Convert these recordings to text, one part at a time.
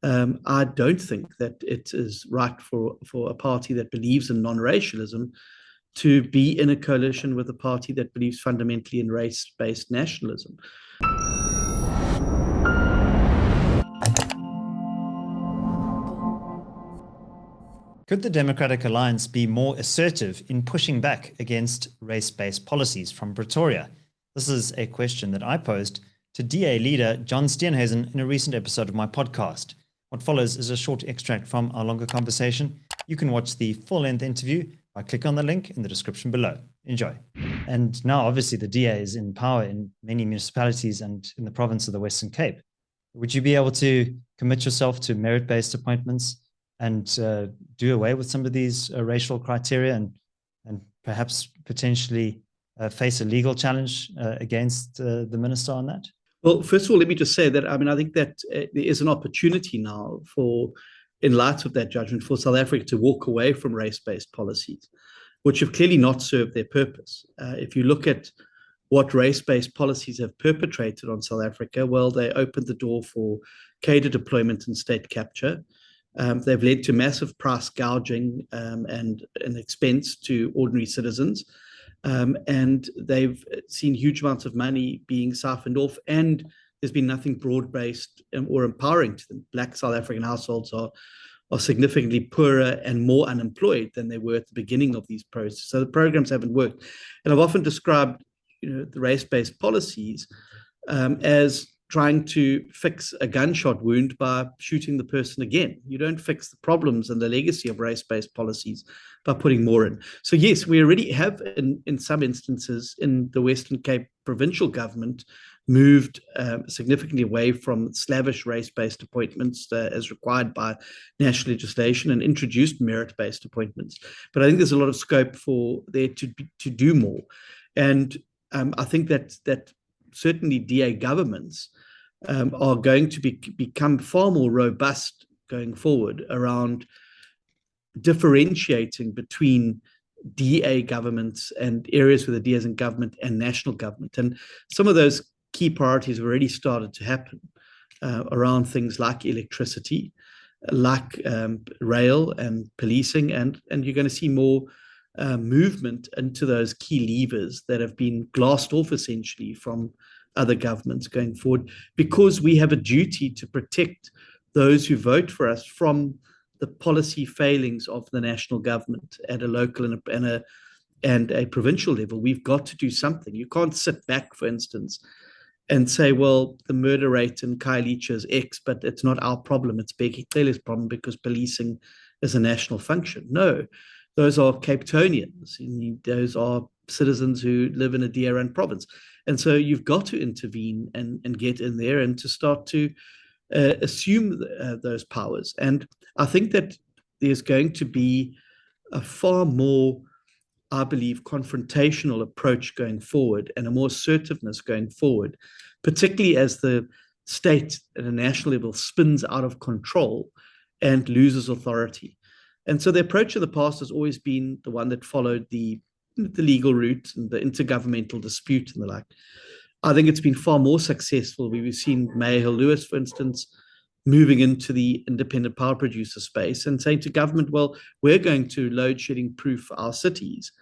I don't think that it is right for a party that believes in non-racialism to be in a coalition with a party that believes fundamentally in race-based nationalism. Could the Democratic Alliance be more assertive in pushing back against race-based policies from Pretoria? This is a question that I posed to DA leader John Steenhuisen in a recent episode of my podcast. What follows is a short extract from our longer conversation. You can watch the full-length interview by clicking on the link in the description below. Enjoy. And now, obviously, the DA is in power in many municipalities and in the province of the Western Cape. Would you be able to commit yourself to merit-based appointments and do away with some of these racial criteria and perhaps potentially face a legal challenge against the minister on that? Well, first of all, let me just say that, I think that there is an opportunity now in light of that judgment, for South Africa to walk away from race-based policies, which have clearly not served their purpose. If you look at what race-based policies have perpetrated on South Africa, well, they opened the door for cadre deployment and state capture. They've led to massive price gouging and expense to ordinary citizens. And they've seen huge amounts of money being siphoned off, and there's been nothing broad-based or empowering to them. Black South African households are significantly poorer and more unemployed than they were at the beginning of these processes. So the programs haven't worked. And I've often described, the race-based policies as trying to fix a gunshot wound by shooting the person again. You don't fix the problems and the legacy of race-based policies by putting more in. So yes, we already have in some instances in the Western Cape provincial government moved significantly away from slavish race-based appointments as required by national legislation and introduced merit-based appointments. But I think there's a lot of scope for there to do more. And I think that certainly DA governments are going to become far more robust going forward around differentiating between DA governments and areas where the DA is in government and national government. And some of those key priorities have already started to happen around things like electricity, like rail and policing, and you're going to see more movement into those key levers that have been glassed off essentially from other governments going forward, because we have a duty to protect those who vote for us from the policy failings of the national government at a local and a provincial level. We've got to do something. You can't sit back, for instance, and say, well, the murder rate in Khayelitsha is X, but it's not our problem. It's Bheki Cele's problem because policing is a national function. No, those are Cape Townians. Those are citizens who live in a DA-run province. And so you've got to intervene and get in there and to start to assume those powers. And I think that there's going to be a far more, I believe, confrontational approach going forward and a more assertiveness going forward, particularly as the state at a national level spins out of control and loses authority. And so the approach of the past has always been the one that followed the legal route and the intergovernmental dispute and the like. I think it's been far more successful. We've seen Mayor Hill-Lewis, for instance, moving into the independent power producer space and saying to government, well, we're going to load shedding proof our cities.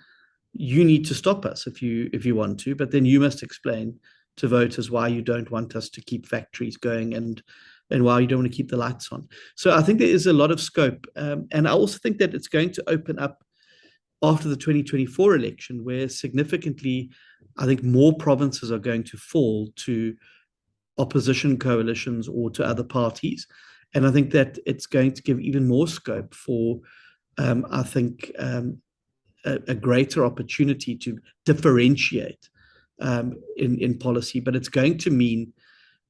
You need to stop us if you want to, but then you must explain to voters why you don't want us to keep factories going and why you don't want to keep the lights on. So I think there is a lot of scope. And I also think that it's going to open up after the 2024 election, where significantly, I think more provinces are going to fall to opposition coalitions or to other parties. And I think that it's going to give even more scope for, a greater opportunity to differentiate in policy. But it's going to mean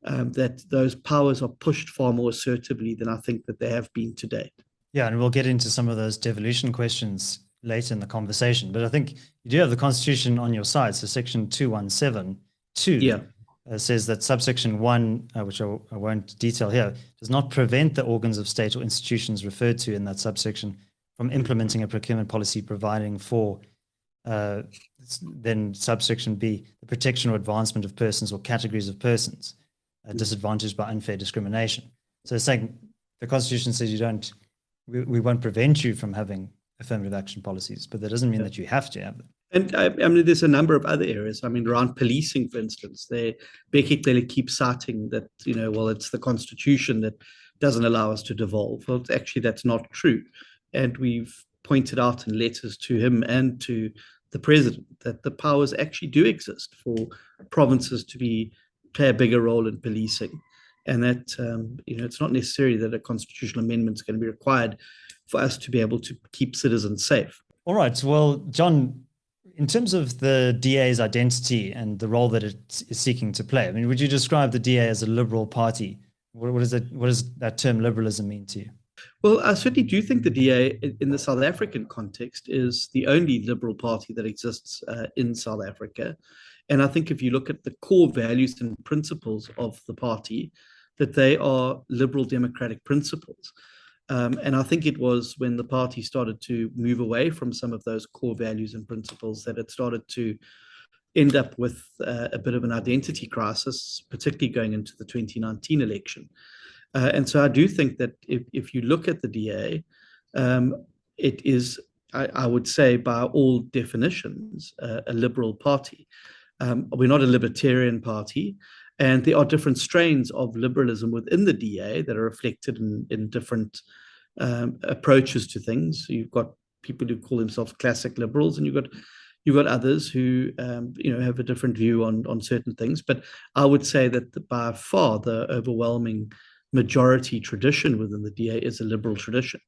that those powers are pushed far more assertively than I think that they have been to date. Yeah, and we'll get into some of those devolution questions later in the conversation. But I think you do have the Constitution on your side. So Section 217(2) says that subsection 1, which I won't detail here, does not prevent the organs of state or institutions referred to in that subsection from implementing a procurement policy providing for, then subsection B, the protection or advancement of persons or categories of persons disadvantaged by unfair discrimination. So it's saying the Constitution says we won't prevent you from having affirmative action policies, but that doesn't mean that you have to have them. And I mean, there's a number of other areas. I mean, around policing, for instance, Becky clearly keeps citing that, well, it's the Constitution that doesn't allow us to devolve. Well, actually, that's not true. And we've pointed out in letters to him and to the president that the powers actually do exist for provinces to play a bigger role in policing. And that, it's not necessary that a constitutional amendment is going to be required for us to be able to keep citizens safe. All right. Well, John, in terms of the DA's identity and the role that it is seeking to play, I mean, would you describe the DA as a liberal party? What does that term liberalism mean to you? Well, I certainly do think the DA in the South African context is the only liberal party that exists in South Africa. And I think if you look at the core values and principles of the party, that they are liberal democratic principles. And I think it was when the party started to move away from some of those core values and principles that it started to end up with a bit of an identity crisis, particularly going into the 2019 election. And so I do think that if you look at the DA, it is, I would say, by all definitions, a liberal party. We're not a libertarian party. And there are different strains of liberalism within the DA that are reflected in different approaches to things. So you've got people who call themselves classic liberals, and you've got others who have a different view on certain things. But I would say that by far the overwhelming majority tradition within the DA is a liberal tradition.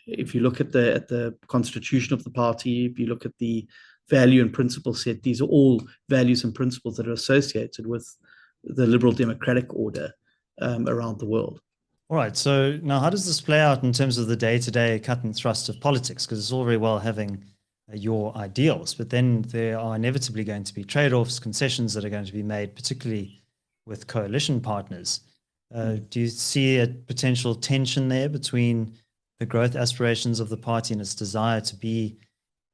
If you look at the constitution of the party, if you look at the value and principle set, these are all values and principles that are associated with the liberal democratic order around the world. All right. So now how does this play out in terms of the day-to-day cut and thrust of politics? Because it's all very well having your ideals, but then there are inevitably going to be trade-offs, concessions that are going to be made, particularly with coalition partners. Do you see a potential tension there between the growth aspirations of the party and its desire to be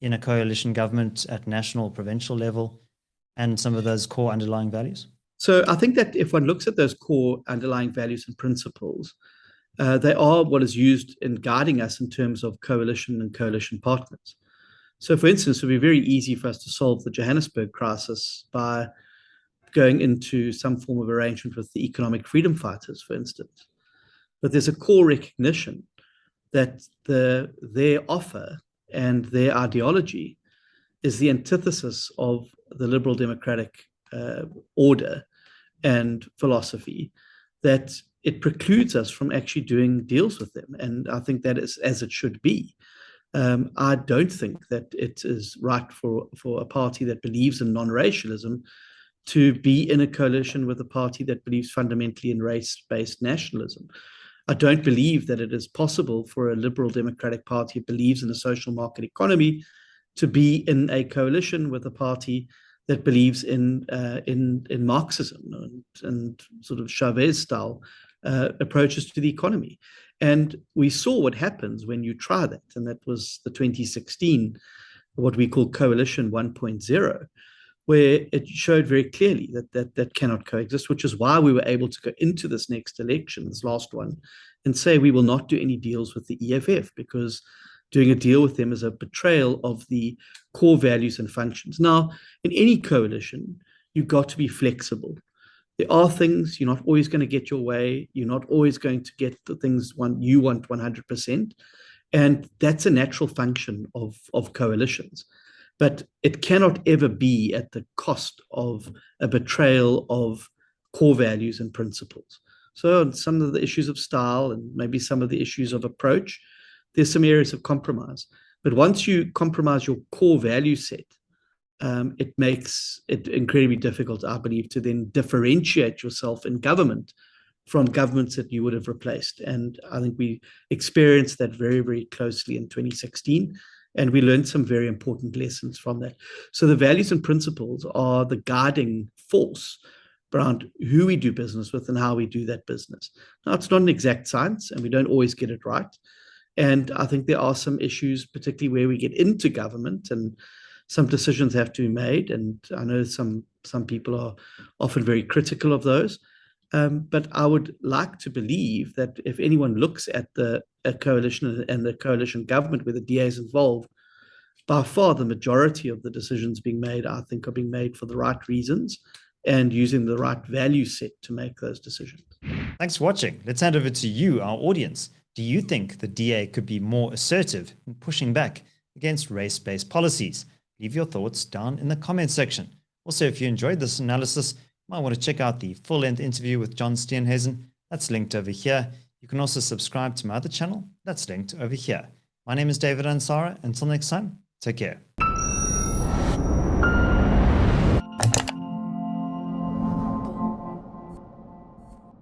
in a coalition government at national, provincial level, and some of those core underlying values? So I think that if one looks at those core underlying values and principles, they are what is used in guiding us in terms of coalition and coalition partners. So, for instance, it would be very easy for us to solve the Johannesburg crisis by going into some form of arrangement with the economic freedom fighters, for instance. But there's a core recognition that their offer and their ideology is the antithesis of the liberal democratic order and philosophy, that it precludes us from actually doing deals with them. And I think that is as it should be. I don't think that it is right for a party that believes in non-racialism to be in a coalition with a party that believes fundamentally in race-based nationalism. I don't believe that it is possible for a liberal democratic party that believes in a social market economy to be in a coalition with a party that believes in Marxism and sort of Chavez-style approaches to the economy. And we saw what happens when you try that, and that was the 2016, what we call Coalition 1.0, where it showed very clearly that cannot coexist, which is why we were able to go into this next election, this last one, and say we will not do any deals with the EFF, because doing a deal with them is a betrayal of the core values and functions. Now, in any coalition, you've got to be flexible. There are things you're not always going to get your way. You're not always going to get the things you want 100%. And that's a natural function of coalitions. But it cannot ever be at the cost of a betrayal of core values and principles. So on some of the issues of style and maybe some of the issues of approach, there's some areas of compromise. But once you compromise your core value set, it makes it incredibly difficult, I believe, to then differentiate yourself in government from governments that you would have replaced. And I think we experienced that very, very closely in 2016. And we learned some very important lessons from that. So the values and principles are the guiding force around who we do business with and how we do that business. Now, it's not an exact science, and we don't always get it right. And I think there are some issues, particularly where we get into government and some decisions have to be made. And I know some people are often very critical of those. But I would like to believe that if anyone looks at the coalition and the coalition government where the DA is involved, by far the majority of the decisions being made, I think, are being made for the right reasons and using the right value set to make those decisions. Thanks for watching. Let's hand over to you, our audience. Do you think the DA could be more assertive in pushing back against race-based policies? Leave your thoughts down in the comment section. Also, if you enjoyed this analysis, you might want to check out the full-length interview with John Steenhuisen. That's linked over here. You can also subscribe to my other channel. That's linked over here. My name is David Ansara. Until next time, take care.